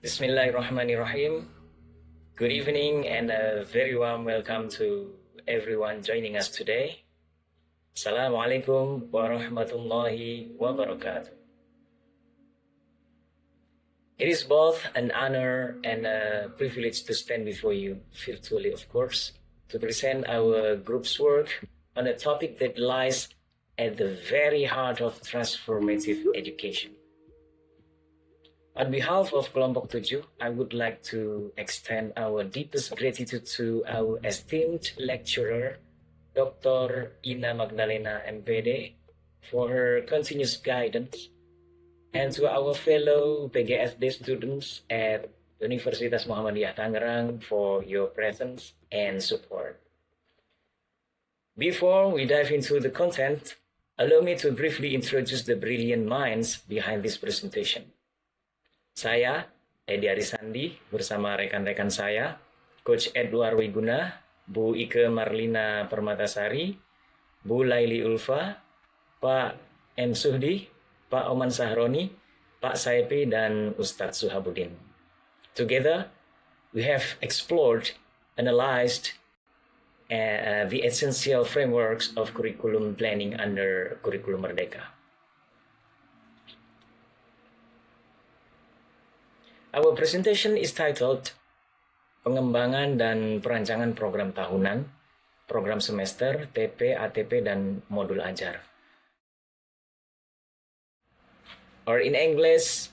Bismillahirrahmanirrahim. Good evening and a very warm welcome to everyone joining us today. Assalamualaikum warahmatullahi wabarakatuh. It is both an honor and a privilege to stand before you, virtually of course, to present our group's work on a topic that lies at the very heart of transformative education. On behalf of Kelompok 7, I would like to extend our deepest gratitude to our esteemed lecturer, Dr. Ina Magdalena MPD, for her continuous guidance, and to our fellow PGSD students at Universitas Muhammadiyah Tangerang for your presence and support. Before we dive into the content, allow me to briefly introduce the brilliant minds behind this presentation. Saya, Edi Arisandi, bersama rekan-rekan saya, Coach Edward Wiguna, Bu Ike Marlina Permatasari, Bu Laili Ulfa, Pak M. Suhdi, Pak Oman Sahroni, Pak Saipi, dan Ustadz Suhabudin. Together, we have explored, analyzed the essential frameworks of curriculum planning under Kurikulum Merdeka. Our presentation is titled Pengembangan dan Perancangan Program Tahunan, Program Semester, TP, ATP, dan Modul Ajar. Or in English,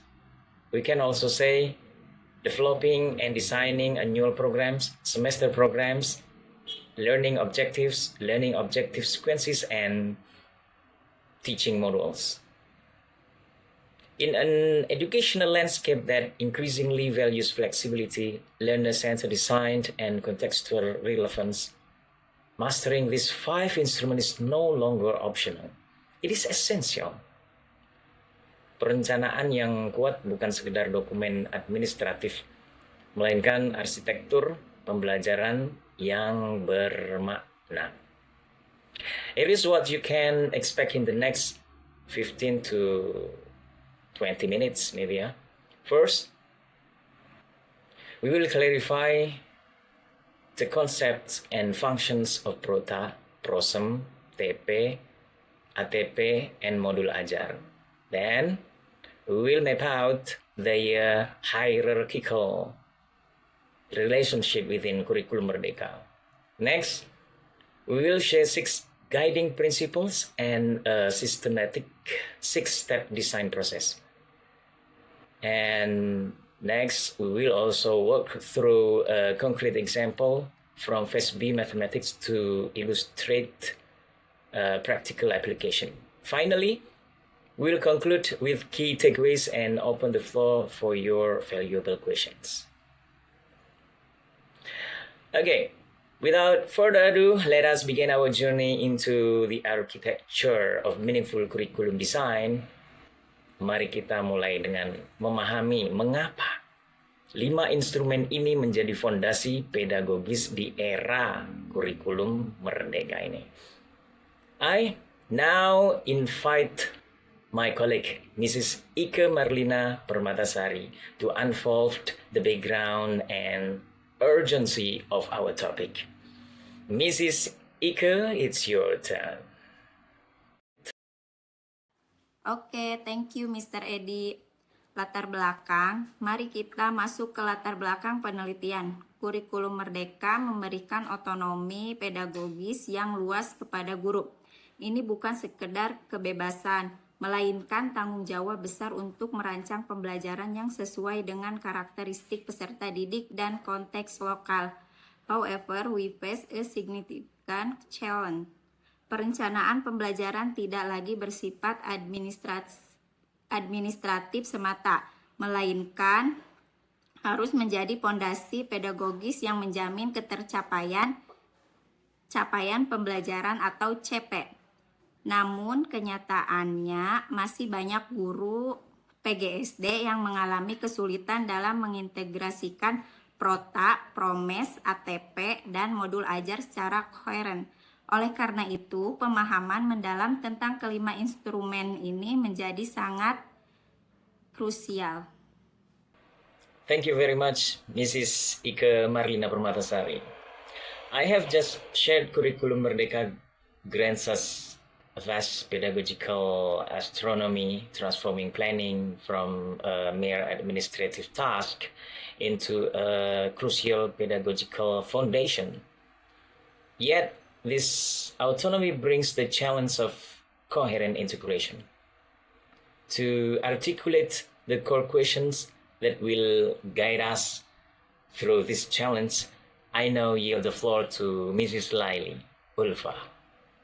we can also say developing and designing annual programs, semester programs, learning objective sequences, and teaching modules. In an educational landscape that increasingly values flexibility, learner-centered design, and contextual relevance, mastering these 5 instruments is no longer optional. It is essential. Perencanaan yang kuat bukan sekedar dokumen administratif, melainkan arsitektur pembelajaran yang bermakna. It is what you can expect in the next 15 to 20 minutes maybe. First, we will clarify the concepts and functions of PROTA, PROSEM, TP, ATP, and Modul Ajar. Then, we will map out the hierarchical relationship within Kurikulum Merdeka. Next, we will share 6 guiding principles and a systematic 6-step design process. And next, we will also work through a concrete example from Phase B Mathematics to illustrate practical application. Finally, we'll conclude with key takeaways and open the floor for your valuable questions. Okay, without further ado, let us begin our journey into the architecture of meaningful curriculum design. Mari kita mulai dengan memahami mengapa 5 instrumen ini menjadi fondasi pedagogis di era kurikulum merdeka ini. I now invite my colleague, Mrs. Ike Marlina Permatasari, to unfold the background and urgency of our topic. Mrs. Ike, it's your turn. Oke, thank you Mr. Edi. Latar belakang, mari kita masuk ke latar belakang penelitian. Kurikulum Merdeka memberikan otonomi pedagogis yang luas kepada guru. Ini bukan sekedar kebebasan, melainkan tanggung jawab besar untuk merancang pembelajaran yang sesuai dengan karakteristik peserta didik dan konteks lokal. However, we face a significant challenge. Perencanaan pembelajaran tidak lagi bersifat administratif semata, melainkan harus menjadi pondasi pedagogis yang menjamin capaian pembelajaran atau CP. Namun kenyataannya masih banyak guru PGSD yang mengalami kesulitan dalam mengintegrasikan PROTA, PROMES, ATP, dan modul ajar secara koheren. Oleh karena itu, pemahaman mendalam tentang kelima instrumen ini menjadi sangat krusial. Thank you very much, Mrs. Ike Marlina Permatasari. I have just shared Curriculum Merdeka grants us a vast pedagogical astronomy, transforming planning from a mere administrative task into a crucial pedagogical foundation. Yet, this autonomy brings the challenge of coherent integration. To articulate the core questions that will guide us through this challenge, I now yield the floor to Mrs. Laili Ulfa.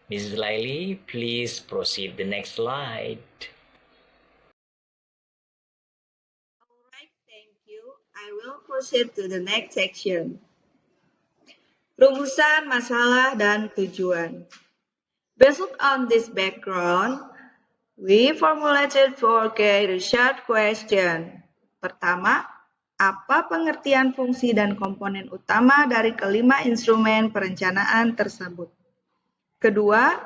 Mrs. Laili, please proceed the next slide. Alright, thank you. I will proceed to the next section. Rumusan masalah dan tujuan. Based on this background, we formulated 4 key research questions. Pertama, apa pengertian fungsi dan komponen utama dari kelima instrumen perencanaan tersebut? Kedua,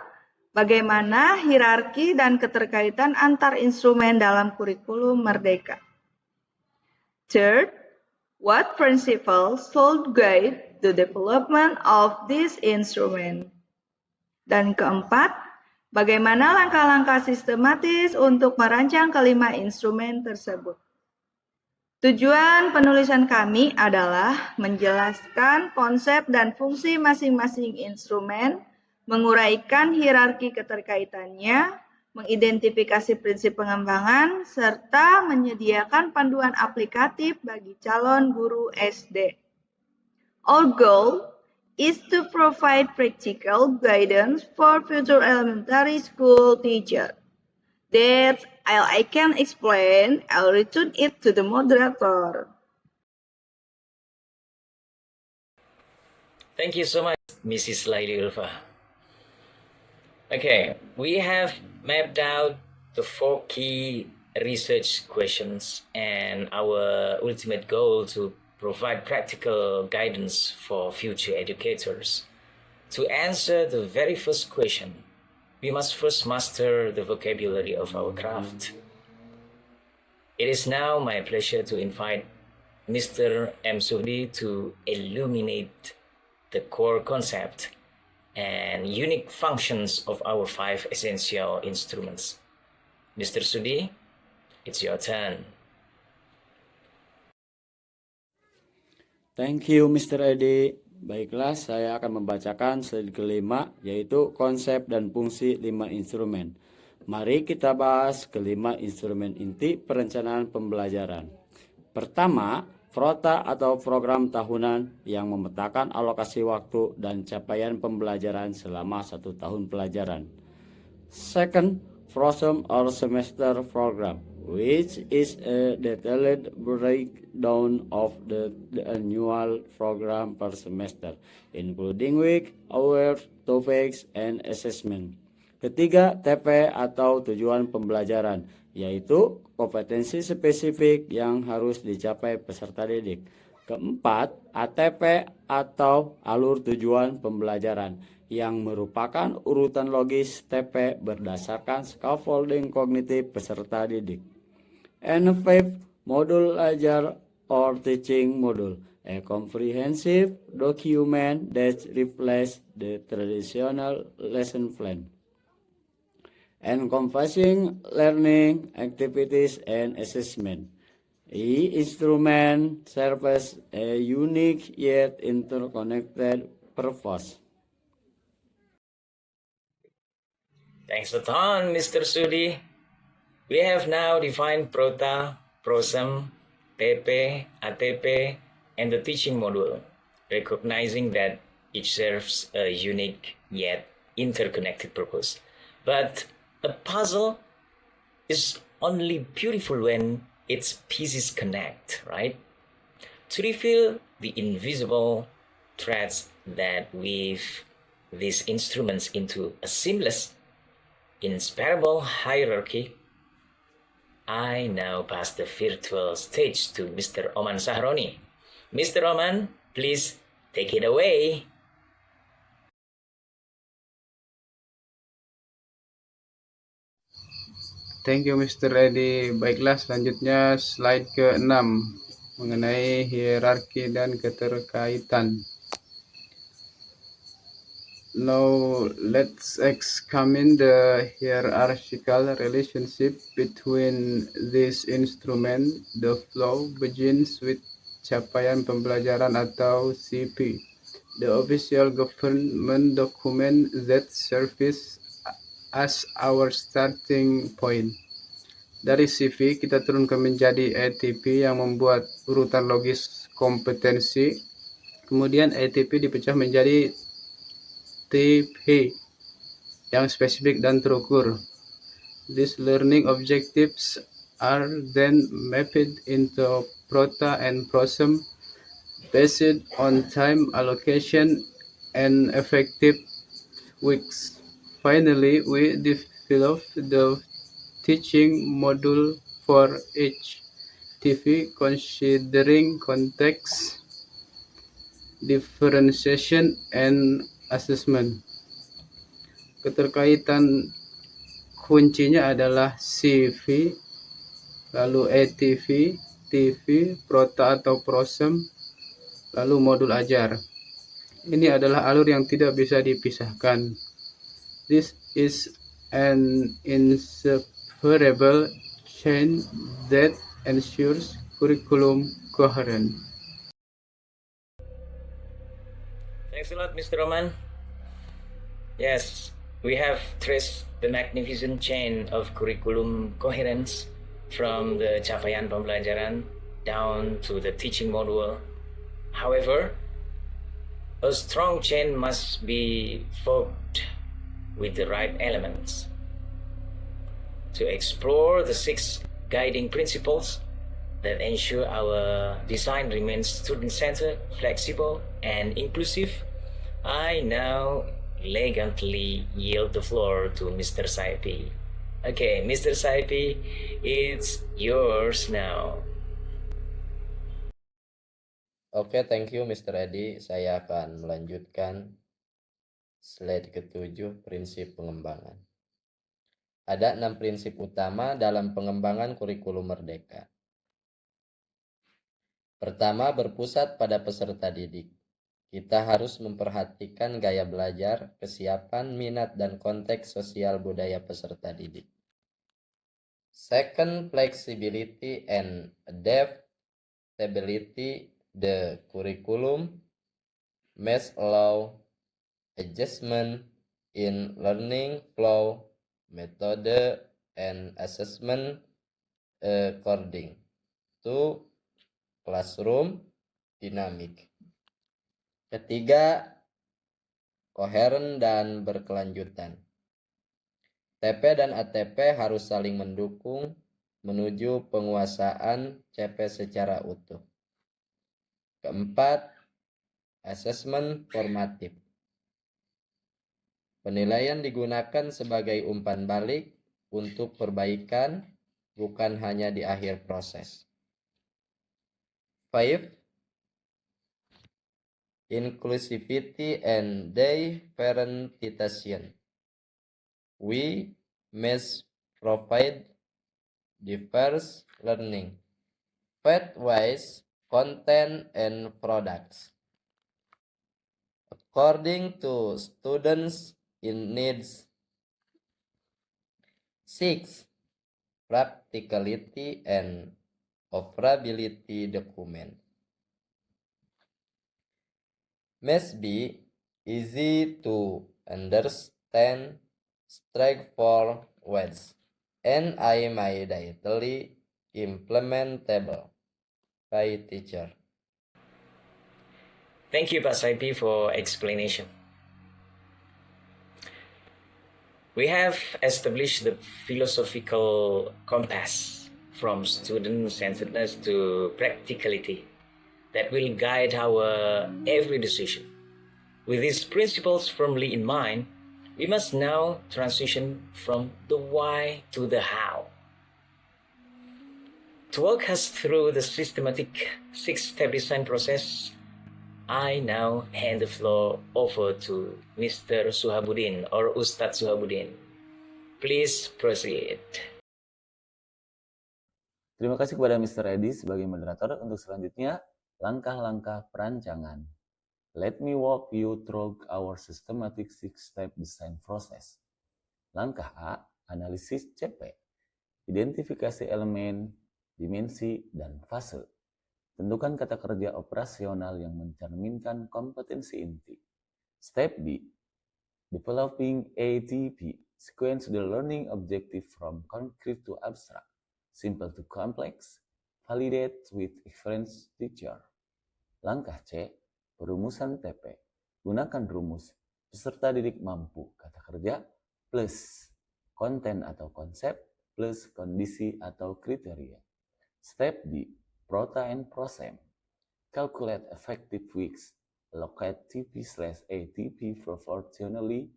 bagaimana hierarki dan keterkaitan antar instrumen dalam kurikulum Merdeka? Third, what principles should guide the development of this instrument? Dan keempat, bagaimana langkah-langkah sistematis untuk merancang kelima instrumen tersebut? Tujuan penulisan kami adalah menjelaskan konsep dan fungsi masing-masing instrumen, menguraikan hierarki keterkaitannya, mengidentifikasi prinsip pengembangan, serta menyediakan panduan aplikatif bagi calon guru SD. Our goal is to provide practical guidance for future elementary school teachers. That I can explain, I'll return it to the moderator. Thank you so much, Mrs. Laili Ulfa. Okay, we have mapped out the 4 key research questions and our ultimate goal to provide practical guidance for future educators. To answer the very first question, we must first master the vocabulary of our craft. It is now my pleasure to invite Mr. M. Sudi to illuminate the core concept and unique functions of our 5 essential instruments. Mr. Sudi, it's your turn. Thank you, Mr. Edi. Baiklah, saya akan membacakan slide kelima, yaitu konsep dan fungsi 5 instrumen. Mari kita bahas kelima instrumen inti perencanaan pembelajaran. Pertama, PROTA atau program tahunan yang memetakan alokasi waktu dan capaian pembelajaran selama 1 tahun pelajaran. Second, FROSEM or semester program, which is a detailed breakdown of the annual program per semester, including week, hours, topics, and assessment. Ketiga, TP atau tujuan pembelajaran, yaitu kompetensi spesifik yang harus dicapai peserta didik. Keempat, ATP atau alur tujuan pembelajaran, yang merupakan urutan logis TP berdasarkan scaffolding kognitif peserta didik. And fifth, modul ajar or teaching module, a comprehensive document that reflects the traditional lesson plan, encompassing learning, activities, and assessment. Each instrument serves a unique yet interconnected purpose. Thanks a ton, Mr. Sudi. We have now defined PROTA, PROSEM, TP, ATP, and the teaching module, recognizing that each serves a unique yet interconnected purpose. But a puzzle is only beautiful when its pieces connect, right? To reveal the invisible threads that weave these instruments into a seamless, inseparable hierarchy, I now pass the virtual stage to Mr. Oman Sahroni. Mr. Oman, please take it away. Thank you, Mr. Edi. Baiklah, selanjutnya slide ke-6, mengenai hierarki dan keterkaitan. Now let's examine the hierarchical relationship between this instrument. The flow begins with capaian pembelajaran atau CP, the official government document that serves as our starting point. Dari CV kita turun ke menjadi ATP yang membuat urutan logis kompetensi. Kemudian ATP dipecah menjadi TP yang spesifik dan terukur. These learning objectives are then mapped into PROTA and PROSEM based on time allocation and effective weeks. Finally, we develop the teaching module for each TV considering context, differentiation, and assessment. Keterkaitan kuncinya adalah CV, lalu ETV, TV, PROTA atau PROSEM, lalu modul ajar. Ini adalah alur yang tidak bisa dipisahkan. This is an inseparable chain that ensures curriculum coherence. Thanks a lot, Mr. Roman. Yes, we have traced the magnificent chain of curriculum coherence from the capaian pembelajaran down to the teaching module. However, a strong chain must be forged with the right elements. To explore the 6 guiding principles that ensure our design remains student-centered, flexible, and inclusive, I now elegantly yield the floor to Mr. Saipi. Okay, Mr. Saipi, it's yours now. Oke, thank you Mr. Edi. Saya akan melanjutkan slide ke-7, prinsip pengembangan. Ada 6 prinsip utama dalam pengembangan kurikulum merdeka. Pertama, berpusat pada peserta didik. Kita harus memperhatikan gaya belajar, kesiapan, minat, dan konteks sosial budaya peserta didik. Second, flexibility and adaptability. The curriculum must allow adjustment in learning flow, method, and assessment according to classroom dynamic. Ketiga, koheren dan berkelanjutan. TP dan ATP harus saling mendukung menuju penguasaan CP secara utuh. Keempat, asesmen formatif. Penilaian digunakan sebagai umpan balik untuk perbaikan, bukan hanya di akhir proses. 5. Inclusivity and differentiation. We must provide diverse learning, pathways, content, and products according to students' needs. 6. Practicality and operability document must be easy to understand, straightforward words, and immediately implementable by teacher. Thank you, Pak Saipi, for explanation. We have established the philosophical compass from student-centeredness to practicality that will guide our every decision. With these principles firmly in mind, we must now transition from the why to the how. To walk us through the systematic 6-step design process, I now hand the floor over to Mr. Suhabuddin or Ustadz Suhabuddin. Please proceed. Terima kasih kepada Mr. Edi sebagai moderator. Untuk selanjutnya, langkah-langkah perancangan. Let me walk you through our systematic 6-step design process. Langkah A, analisis CP. Identifikasi elemen, dimensi, dan fase. Tentukan kata kerja operasional yang mencerminkan kompetensi inti. Step B, developing ATP, sequence the learning objective from concrete to abstract, simple to complex, validate with experienced teacher. Langkah C, perumusan TP. Gunakan rumus peserta didik mampu, kata kerja, plus konten atau konsep, plus kondisi atau kriteria. Step D, Prota and Prosem. Calculate effective weeks, allocate TP/ATP proportionally,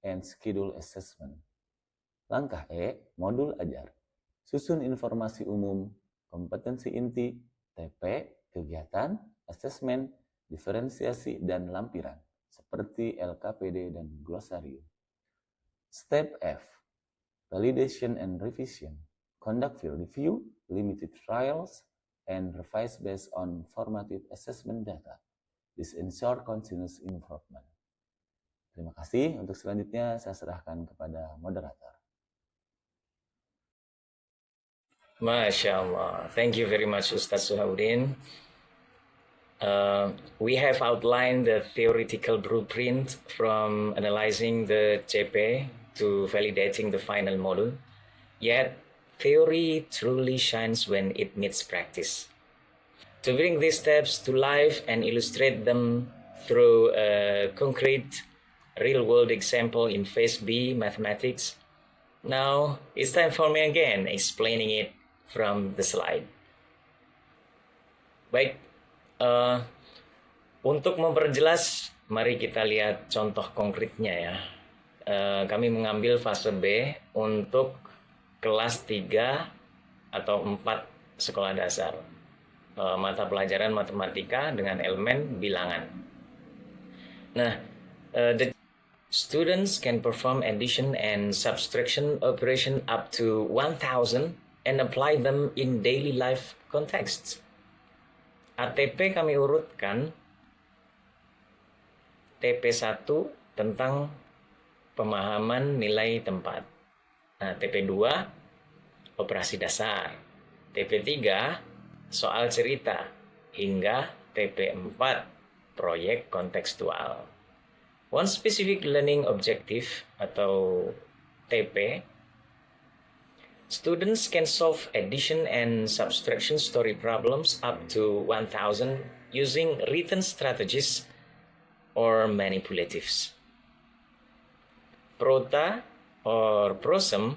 and schedule assessment. Langkah E, modul ajar. Susun informasi umum, kompetensi inti, TP, kegiatan, asesmen, diferensiasi, dan lampiran, seperti LKPD dan glosarium. Step F, validation and revision. Conduct peer review, limited trials, and revise based on formative assessment data. This ensure continuous improvement. Terima kasih. Untuk selanjutnya saya serahkan kepada moderator. Masya Allah. Thank you very much, Ustaz Suhaudin. We have outlined the theoretical blueprint from analyzing the CP to validating the final module. Yet, theory truly shines when it meets practice. To bring these steps to life and illustrate them through a concrete real-world example in Phase B, Mathematics, now it's time for me again explaining it from the slide. Baik, untuk memperjelas, mari kita lihat contoh konkretnya ya. Kami mengambil fase B untuk kelas 3 atau 4 sekolah dasar. Mata pelajaran matematika dengan elemen bilangan. Nah, the students can perform addition and subtraction operation up to 1000 and apply them in daily life context. ATP kami urutkan TP1 tentang pemahaman nilai tempat. Nah, TP2 operasi dasar. TP3 soal cerita hingga TP4 proyek kontekstual. One specific learning objective atau TP, students can solve addition and subtraction story problems up to 1000 using written strategies or manipulatives. Prota or Prosem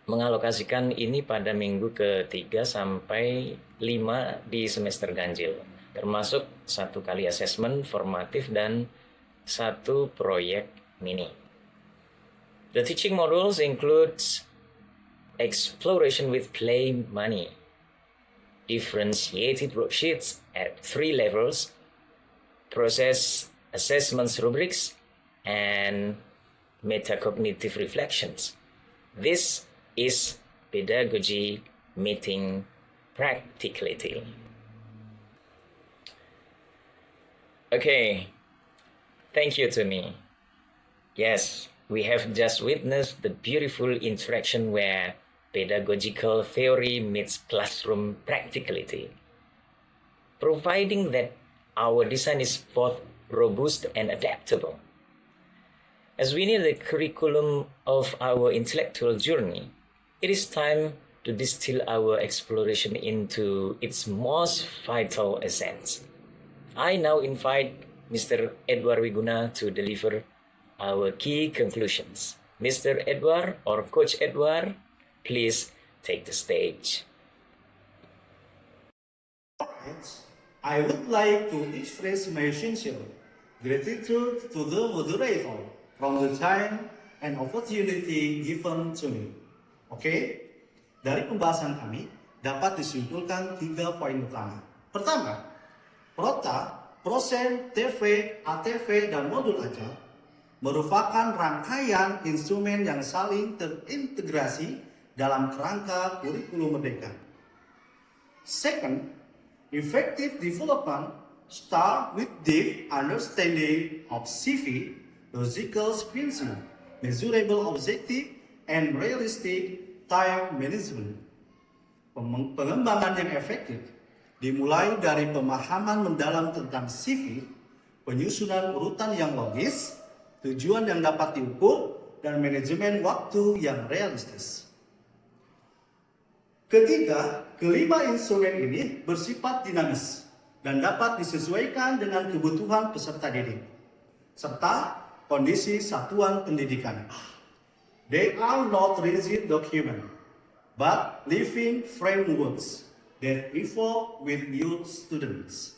mengalokasikan ini pada minggu ke-3 sampai 5 di semester ganjil, termasuk 1 kali asesmen formatif dan 1 proyek mini. The teaching modules includes exploration with play money, differentiated worksheets at 3 levels, process assessments rubrics, and metacognitive reflections. This is pedagogy meeting practicality. Okay, thank you to me. Yes, we have just witnessed the beautiful interaction where pedagogical theory meets classroom practicality, providing that our design is both robust and adaptable. As we near the curriculum of our intellectual journey, it is time to distill our exploration into its most vital essence. I now invite Mr. Edward Wiguna to deliver our key conclusions. Mr. Edward or Coach Edward, please take the stage. I would like to express my sincere gratitude to the moderator from the time and opportunity given to me. Oke, dari pembahasan kami dapat disimpulkan 3 poin utama. Pertama, Prota, Prosem, TV, ATV, dan modul ajar merupakan rangkaian instrumen yang saling terintegrasi dalam kerangka kurikulum merdeka. Second, effective development start with deep understanding of CV, logical sequencing, measurable objective, and realistic time management. Pengembangan yang efektif dimulai dari pemahaman mendalam tentang CV, penyusunan urutan yang logis, tujuan yang dapat diukur, dan manajemen waktu yang realistis. Ketiga, kelima instrumen ini bersifat dinamis dan dapat disesuaikan dengan kebutuhan peserta didik, serta kondisi satuan pendidikan. They are not rigid documents, but living frameworks that evolve with your students.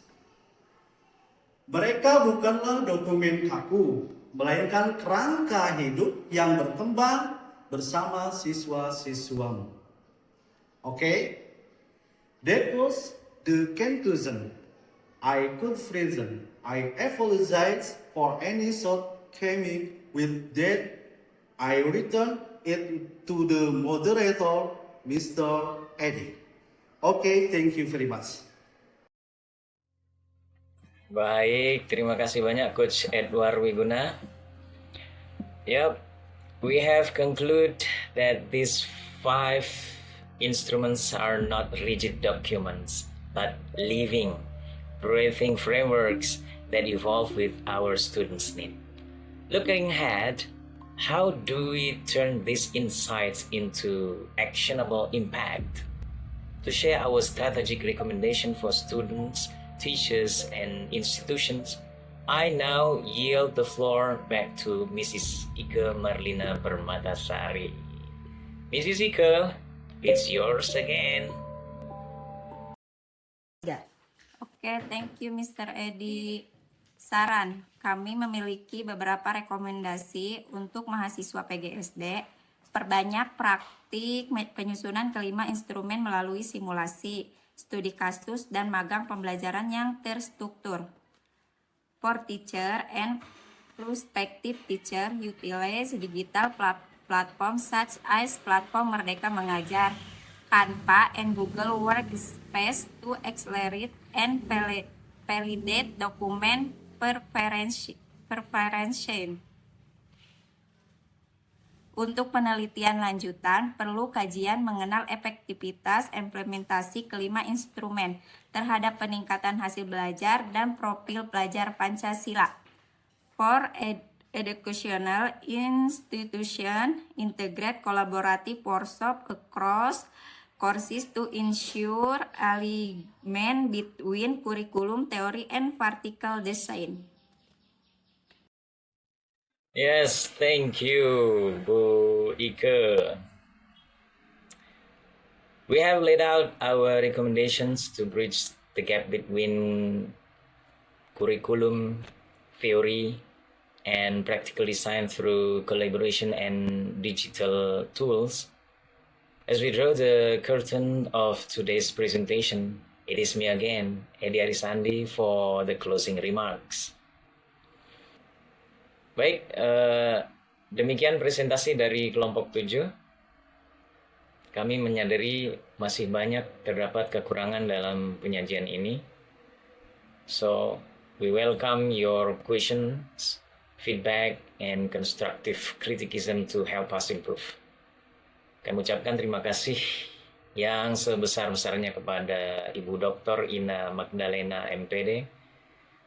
Mereka bukanlah dokumen kaku, melainkan kerangka hidup yang berkembang bersama siswa-siswamu. Okay? That was the conclusion. I could present. I apologize for any shortcoming with that. I return it to the moderator, Mr. Eddie. Okay, thank you very much. Baik, terima kasih banyak Coach Edward Wiguna. Yep, we have concluded that these 5 instruments are not rigid documents, but living, breathing frameworks that evolve with our students' need. Looking ahead, how do we turn these insights into actionable impact? To share our strategic recommendation for students, teachers, and institutions, I now yield the floor back to Mrs. Ike Marlina Permatasari. Mrs. Ike, it's yours again. Oke, thank you Mr. Edi. Saran, kami memiliki beberapa rekomendasi untuk mahasiswa PGSD. Perbanyak praktik penyusunan kelima instrumen melalui simulasi, studi kasus, dan magang pembelajaran yang terstruktur. For teacher and prospective teacher, utilize digital platform such as platform Merdeka Mengajar, Canva, and Google Workspace to accelerate and validate document preparation. Untuk penelitian lanjutan, perlu kajian mengenal efektivitas implementasi kelima instrumen terhadap peningkatan hasil belajar dan profil pelajar Pancasila. For educational institution, integrate collaborative workshop across courses to ensure alignment between curriculum theory and practical design. Yes, thank you, Bu Ike. We have laid out our recommendations to bridge the gap between curriculum, theory, and practical design through collaboration and digital tools. As we draw the curtain of today's presentation, it is me again, Edi Arisandi, for the closing remarks. Baik, demikian presentasi dari kelompok 7. Kami menyadari masih banyak terdapat kekurangan dalam penyajian ini. So, we welcome your questions, feedback, and constructive criticism to help us improve. Kami ucapkan terima kasih yang sebesar-besarnya kepada Ibu Dr. Ina Magdalena MPD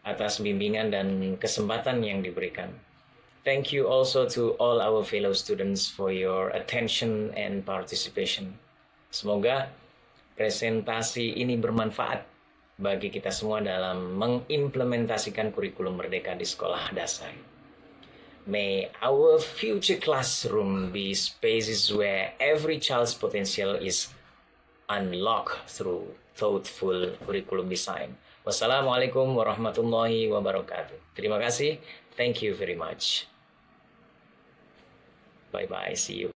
atas bimbingan dan kesempatan yang diberikan. Thank you also to all our fellow students for your attention and participation. Semoga presentasi ini bermanfaat bagi kita semua dalam mengimplementasikan kurikulum merdeka di sekolah dasar. May our future classroom be spaces where every child's potential is unlocked through thoughtful curriculum design. Wassalamualaikum warahmatullahi wabarakatuh. Terima kasih. Thank you very much. Bye-bye. See you.